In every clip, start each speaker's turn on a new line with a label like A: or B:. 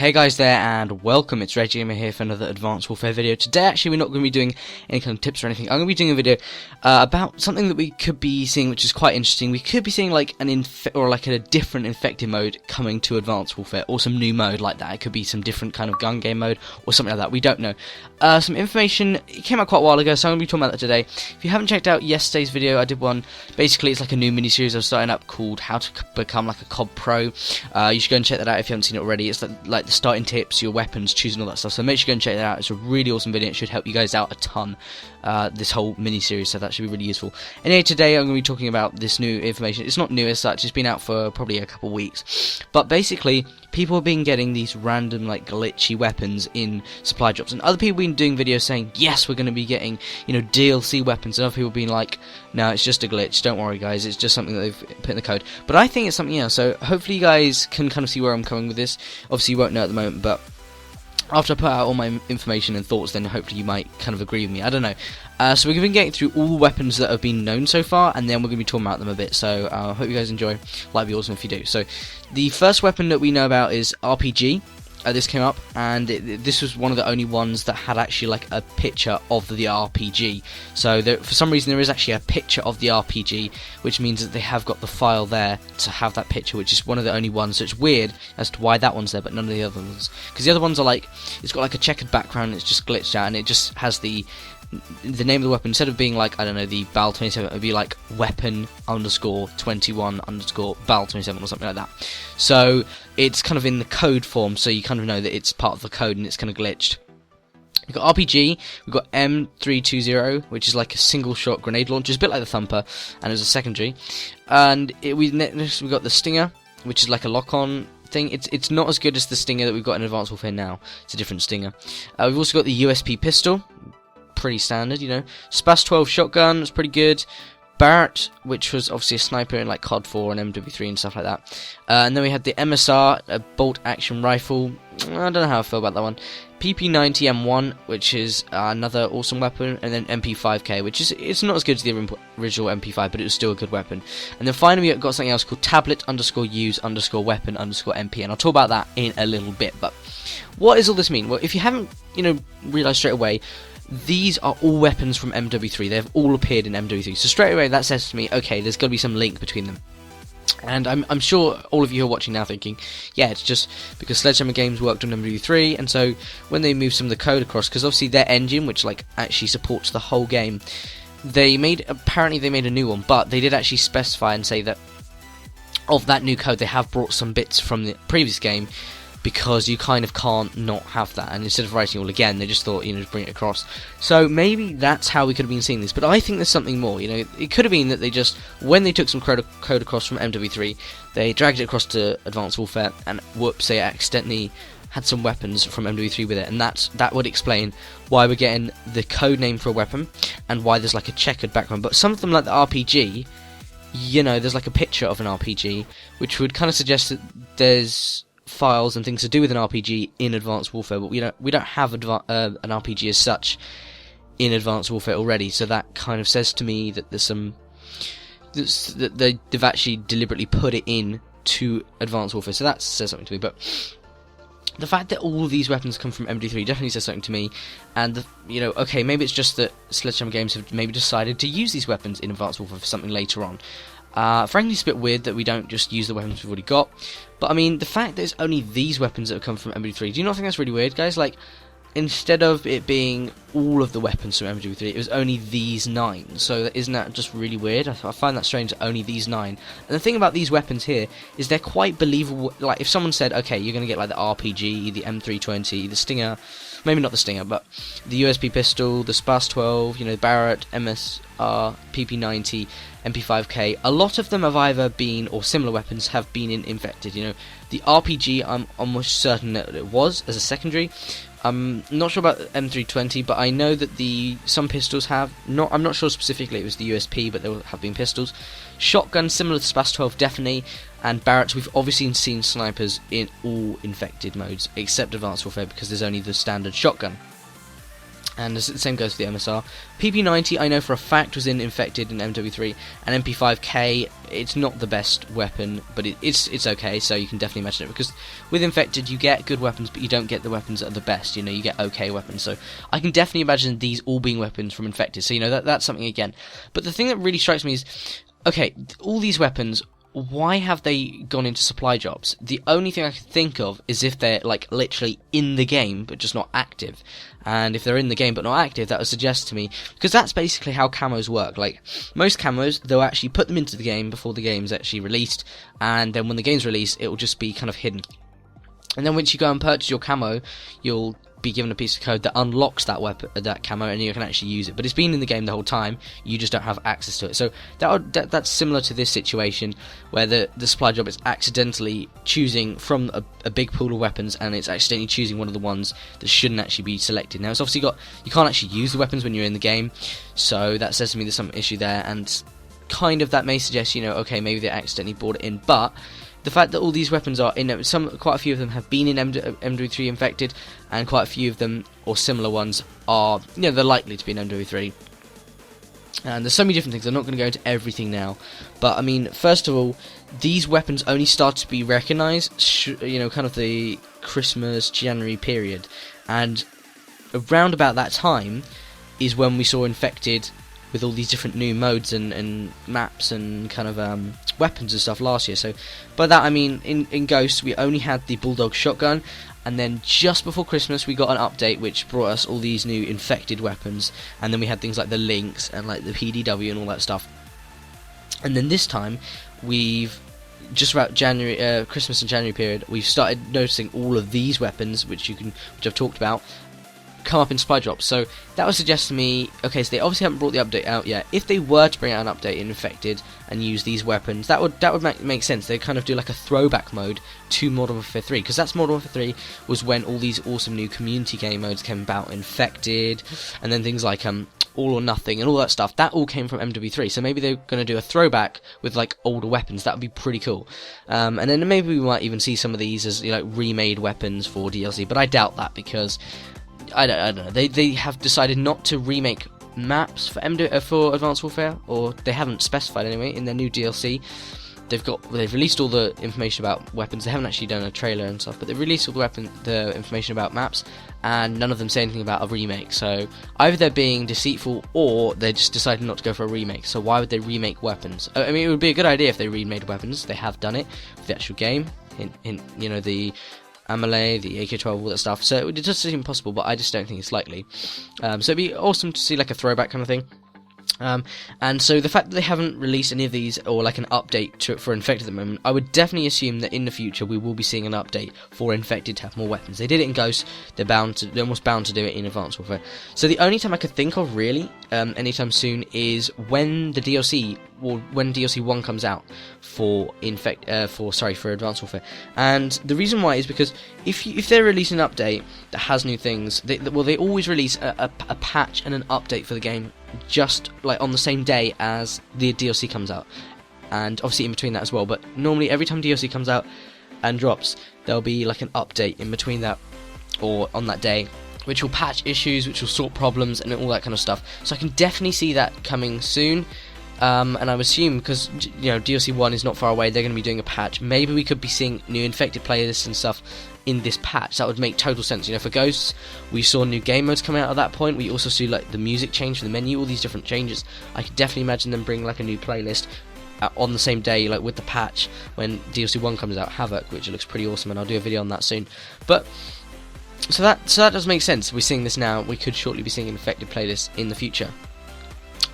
A: Hey guys there, and welcome. It's Reggamer here for another Advanced Warfare video. Today actually we're not going to be doing any kind of tips or anything. I'm going to be doing a video about something that we could be seeing, which is quite interesting. We could be seeing like a different infected mode coming to Advanced Warfare, or some new mode like that. It could be some different kind of gun game mode or something like that. We don't know. Some information, it came out quite a while ago, so I'm going to be talking about that today. If you haven't checked out yesterday's video, I did one. Basically it's like a new mini-series I was starting up called How to Become like a COD Pro. You should go and check that out if you haven't seen it already. It's like the starting tips, your weapons, choosing all that stuff, so make sure you go and check that out. It's a really awesome video. It should help you guys out a ton, this whole mini-series, so that should be really useful. Anyway, today I'm going to be talking about this new information. It's not new as such, it's been out for probably a couple weeks, but basically people have been getting these random like glitchy weapons in supply drops, and other people have been doing videos saying yes, we're going to be getting, you know, DLC weapons, and other people have been like, no, it's just a glitch, don't worry guys, it's just something that they've put in the code. But I think it's something else, so hopefully you guys can kind of see where I'm coming with this. Obviously you won't know at the moment, but after I put out all my information and thoughts, then hopefully you might kind of agree with me. I don't know. So we're going to be getting through all the weapons that have been known so far, and then we're going to be talking about them a bit. So I hope you guys enjoy. Like, be awesome if you do. So the first weapon that we know about is RPG. This came up, and this was one of the only ones that had actually like a picture of the RPG. So for some reason there is actually a picture of the RPG, which means that they have got the file there to have that picture, which is one of the only ones. So it's weird as to why that one's there but none of the other ones, because the other ones are like, it's got like a checkered background, it's just glitched out, and it just has the name of the weapon. Instead of being like, I don't know, the BAL 27, it would be like weapon underscore 21 underscore BAL 27 or something like that. So it's kind of in the code form, so you kind of know that it's part of the code and it's kind of glitched. We've got RPG, we've got M320, which is like a single shot grenade launcher, it's a bit like the Thumper, and it's a secondary. And we've got the Stinger, which is like a lock-on thing. It's not as good as the Stinger that we've got in Advanced Warfare now. It's a different Stinger. We've also got the USP pistol, pretty standard, you know. SPAS 12 shotgun was pretty good. Barrett, which was obviously a sniper in like COD 4 and MW3 and stuff like that. And then we had the MSR, a bolt action rifle. I don't know how I feel about that one. PP90 M1, which is another awesome weapon, and then MP5K, which is, it's not as good as the original MP5, but it was still a good weapon. And then finally we got something else called tablet underscore use underscore weapon underscore MP, and I'll talk about that in a little bit. But what does all this mean? Well, if you haven't, you know, realised straight away, these are all weapons from MW3. They've all appeared in MW3. So straight away that says to me, okay, there's got to be some link between them. And I'm sure all of you who are watching now thinking, yeah, it's just because Sledgehammer Games worked on MW3, and so when they moved some of the code across, because obviously their engine, which like actually supports the whole game, apparently they made a new one, but they did actually specify and say that of that new code they have brought some bits from the previous game, because you kind of can't not have that, and instead of writing it all again, they just thought, you know, just bring it across. So maybe that's how we could have been seeing this, but I think there's something more. You know, it could have been that they just, when they took some code across from MW3, they dragged it across to Advanced Warfare, and whoops, they accidentally had some weapons from MW3 with it, and that would explain why we're getting the code name for a weapon, and why there's like a checkered background. But some of them, like the RPG, you know, there's like a picture of an RPG, which would kind of suggest that there's files and things to do with an RPG in Advanced Warfare, but we don't have an RPG as such in Advanced Warfare already, so that kind of says to me that there's some that they've actually deliberately put it in to Advanced Warfare, so that says something to me. But the fact that all of these weapons come from MD3 definitely says something to me, and you know, okay, maybe it's just that Sledgehammer Games have maybe decided to use these weapons in Advanced Warfare for something later on. Frankly, it's a bit weird that we don't just use the weapons we've already got. But I mean, the fact that it's only these weapons that have come from MW3, do you not think that's really weird, guys? Like, instead of it being all of the weapons from MW3, it was only these 9. So isn't that just really weird? I find that strange that only these 9. And the thing about these weapons here is they're quite believable. Like, if someone said, okay, you're going to get like the RPG, the M320, the Stinger, maybe not the Stinger, but the USP pistol, the SPAS 12, you know, Barrett, MSR, PP90, MP5K, a lot of them have either been, or similar weapons have been infected. You know, the RPG, I'm almost certain that it was as a secondary. I'm not sure about M320, but I know that some pistols have. I'm not sure specifically it was the USP, but there have been pistols. Shotgun, similar to SPAS 12, definitely. And Barretts, we've obviously seen snipers in all infected modes, except Advanced Warfare, because there's only the standard shotgun. And the same goes for the MSR. PP90, I know for a fact, was in Infected and MW3, and MP5K, it's not the best weapon, but it's okay, so you can definitely imagine it, because with Infected, you get good weapons, but you don't get the weapons that are the best, you know, you get okay weapons, so I can definitely imagine these all being weapons from Infected, so, you know, that's something again. But the thing that really strikes me is, okay, all these weapons, why have they gone into supply jobs? The only thing I can think of is if they're, like, literally in the game, but just not active. And if they're in the game but not active, that would suggest to me, because that's basically how camos work. Like, most camos, they'll actually put them into the game before the game's actually released, and then when the game's released, it will just be kind of hidden. And then once you go and purchase your camo, you'll be given a piece of code that unlocks that weapon, that camo, and you can actually use it. But it's been in the game the whole time, you just don't have access to it. So that's similar to this situation, where the supply job is accidentally choosing from a big pool of weapons, and it's accidentally choosing one of the ones that shouldn't actually be selected. Now, it's obviously you can't actually use the weapons when you're in the game, so that says to me there's some issue there, and kind of that may suggest, you know, okay, maybe they accidentally brought it in, but the fact that all these weapons are in quite a few of them have been in MW3 Infected, and quite a few of them, or similar ones, are, you know, they're likely to be in MW3. And there's so many different things, I'm not going to go into everything now, but I mean, first of all, these weapons only start to be recognised, you know, kind of the Christmas, January period, and around about that time is when we saw Infected with all these different new modes and maps and kind of weapons and stuff last year. So by that I mean in Ghost we only had the Bulldog shotgun, and then just before Christmas we got an update which brought us all these new Infected weapons, and then we had things like the Lynx and like the PDW and all that stuff. And then this time we've just about January, Christmas and January period, we've started noticing all of these weapons which I've talked about come up in supply drops. So that would suggest to me, okay, so they obviously haven't brought the update out yet. If they were to bring out an update in Infected and use these weapons, that would make sense. They kind of do like a throwback mode to Modern Warfare 3, because that's Modern Warfare 3 was when all these awesome new community game modes came about, Infected, and then things like All or Nothing and all that stuff. That all came from MW3, so maybe they're going to do a throwback with like older weapons. That would be pretty cool. And then maybe we might even see some of these as, you know, remade weapons for DLC, but I doubt that, because I don't know. They have decided not to remake maps for for Advanced Warfare, or they haven't specified anyway in their new DLC. They've released all the information about weapons. They haven't actually done a trailer and stuff, but they've released all the information about maps, and none of them say anything about a remake. So either they're being deceitful, or they just decided not to go for a remake. So why would they remake weapons? I mean, it would be a good idea if they remade weapons. They have done it for the actual game. You know, the Amelie, the AK-12, all that stuff. So it does seem possible, but I just don't think it's likely. So it'd be awesome to see like a throwback kind of thing. And so the fact that they haven't released any of these, or like an update for Infected at the moment, I would definitely assume that in the future we will be seeing an update for Infected to have more weapons. They did it in Ghost, they're almost bound to do it in Advanced Warfare. So the only time I could think of really, anytime soon, is when the DLC, or when DLC 1 comes out for Advanced Warfare. And the reason why is because if they're releasing an update that has new things, they always release a patch and an update for the game just like on the same day as the DLC comes out, and obviously in between that as well. But normally every time DLC comes out and drops, there'll be like an update in between that, or on that day, which will patch issues, which will sort problems and all that kind of stuff. So I can definitely see that coming soon. And I would assume, because, you know, DLC 1 is not far away, they're going to be doing a patch. Maybe we could be seeing new Infected playlists and stuff in this patch. That would make total sense. You know, for Ghosts, we saw new game modes coming out at that point. We also see like the music change for the menu, all these different changes. I could definitely imagine them bringing like a new playlist on the same day, like with the patch, when DLC 1 comes out, Havoc, which looks pretty awesome, and I'll do a video on that soon. But so that does make sense. We're seeing this now. We could shortly be seeing an Infected playlist in the future.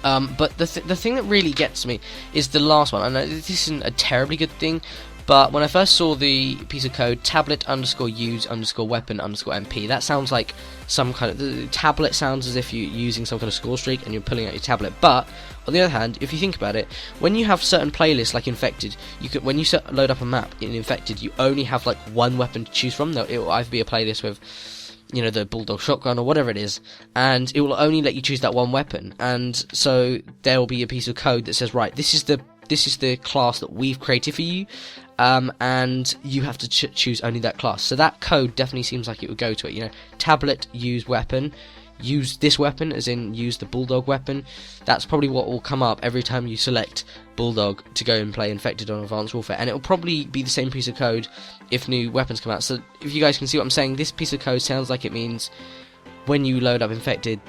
A: But the thing that really gets me is the last one. I know this isn't a terribly good thing, but when I first saw the piece of code, tablet_use_weapon_MP, that sounds like some kind of... The tablet sounds as if you're using some kind of score streak and you're pulling out your tablet. But on the other hand, if you think about it, when you have certain playlists like Infected, when you load up a map in Infected, you only have like one weapon to choose from. It will either be a playlist with, you know, the Bulldog shotgun or whatever it is, and it will only let you choose that one weapon. And so there will be a piece of code that says, right, this is the class that we've created for you, and you have to choose only that class. So that code definitely seems like it would go to it. You know, tablet use weapon. use this weapon, as in use the Bulldog weapon, that's probably what will come up every time you select Bulldog to go and play Infected on Advanced Warfare, and it will probably be the same piece of code if new weapons come out. So if you guys can see what I'm saying, this piece of code sounds like it means when you load up Infected,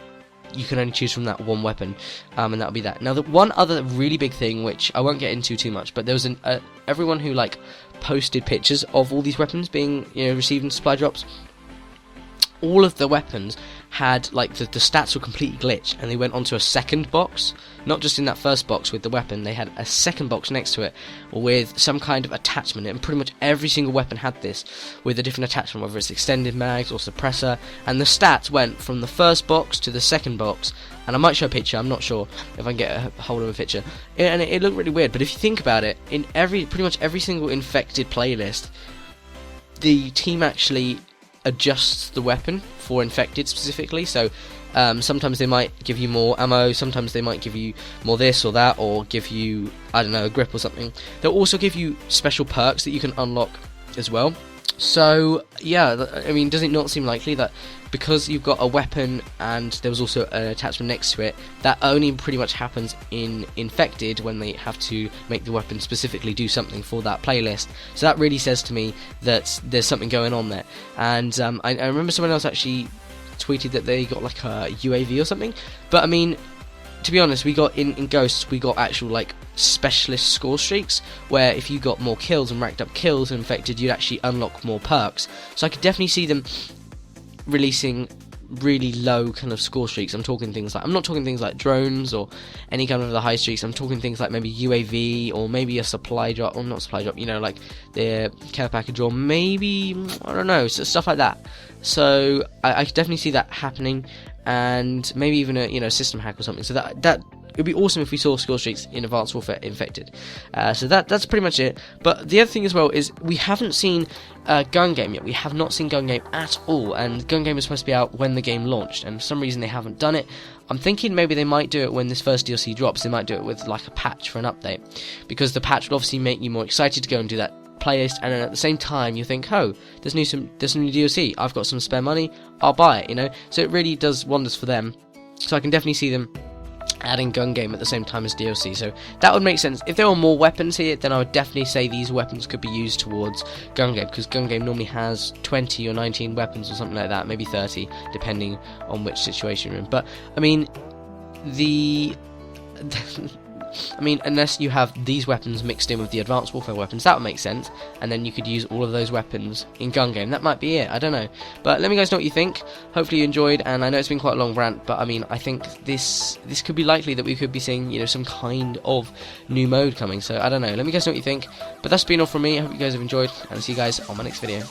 A: you can only choose from that one weapon, and that'll be that. Now, the one other really big thing, which I won't get into too much, but there was everyone who like posted pictures of all these weapons being received in supply drops. All of the weapons had like the stats were completely glitched, and they went onto a second box, not just in that first box with the weapon. They had a second box next to it with some kind of attachment, and pretty much every single weapon had this with a different attachment, whether it's extended mags or suppressor, and the stats went from the first box to the second box. And I might show a picture, I'm not sure if I can get a hold of a picture, and it looked really weird. But if you think about it, in pretty much every single Infected playlist, the team actually adjusts the weapon for Infected specifically. So sometimes they might give you more ammo, sometimes they might give you more this or that, or give you, I don't know, a grip or something. They'll also give you special perks that you can unlock as well. So yeah, I mean, does it not seem likely that because you've got a weapon and there was also an attachment next to it, that only pretty much happens in Infected when they have to make the weapon specifically do something for that playlist? So that really says to me that there's something going on there. And I remember someone else actually tweeted that they got like a UAV or something, but I mean, to be honest, we got in Ghosts, we got actual like specialist score streaks, where if you got more kills and racked up kills in Infected, you'd actually unlock more perks. So I could definitely see them releasing really low kind of score streaks. I'm not talking things like drones or any kind of the high streaks. I'm talking things like maybe UAV or maybe a supply drop, or not supply drop, like the care package, or maybe, I don't know, so stuff like that. So I could definitely see that happening, and maybe even a system hack or something. So that it would be awesome if we saw score streaks in Advanced Warfare Infected. So that's pretty much it. But the other thing as well is we haven't seen Gun Game yet. We have not seen Gun Game at all, and Gun Game was supposed to be out when the game launched, and for some reason they haven't done it. I'm thinking maybe they might do it when this first DLC drops. They might do it with like a patch for an update, because the patch would obviously make you more excited to go and do that playlist, and then at the same time you think, oh, there's some new DLC, I've got some spare money, I'll buy it, so it really does wonders for them. So I can definitely see them adding Gun Game at the same time as DLC, so that would make sense. If there were more weapons here, then I would definitely say these weapons could be used towards Gun Game, because Gun Game normally has 20 or 19 weapons or something like that, maybe 30, depending on which situation you're in. But I mean, unless you have these weapons mixed in with the Advanced Warfare weapons, that would make sense, and then you could use all of those weapons in Gun Game. That might be it, I don't know. But let me guys know what you think. Hopefully you enjoyed, and I know it's been quite a long rant, but I mean, I think this could be likely that we could be seeing, some kind of new mode coming, so I don't know. Let me guys know what you think. But that's been all from me. I hope you guys have enjoyed, and I'll see you guys on my next video.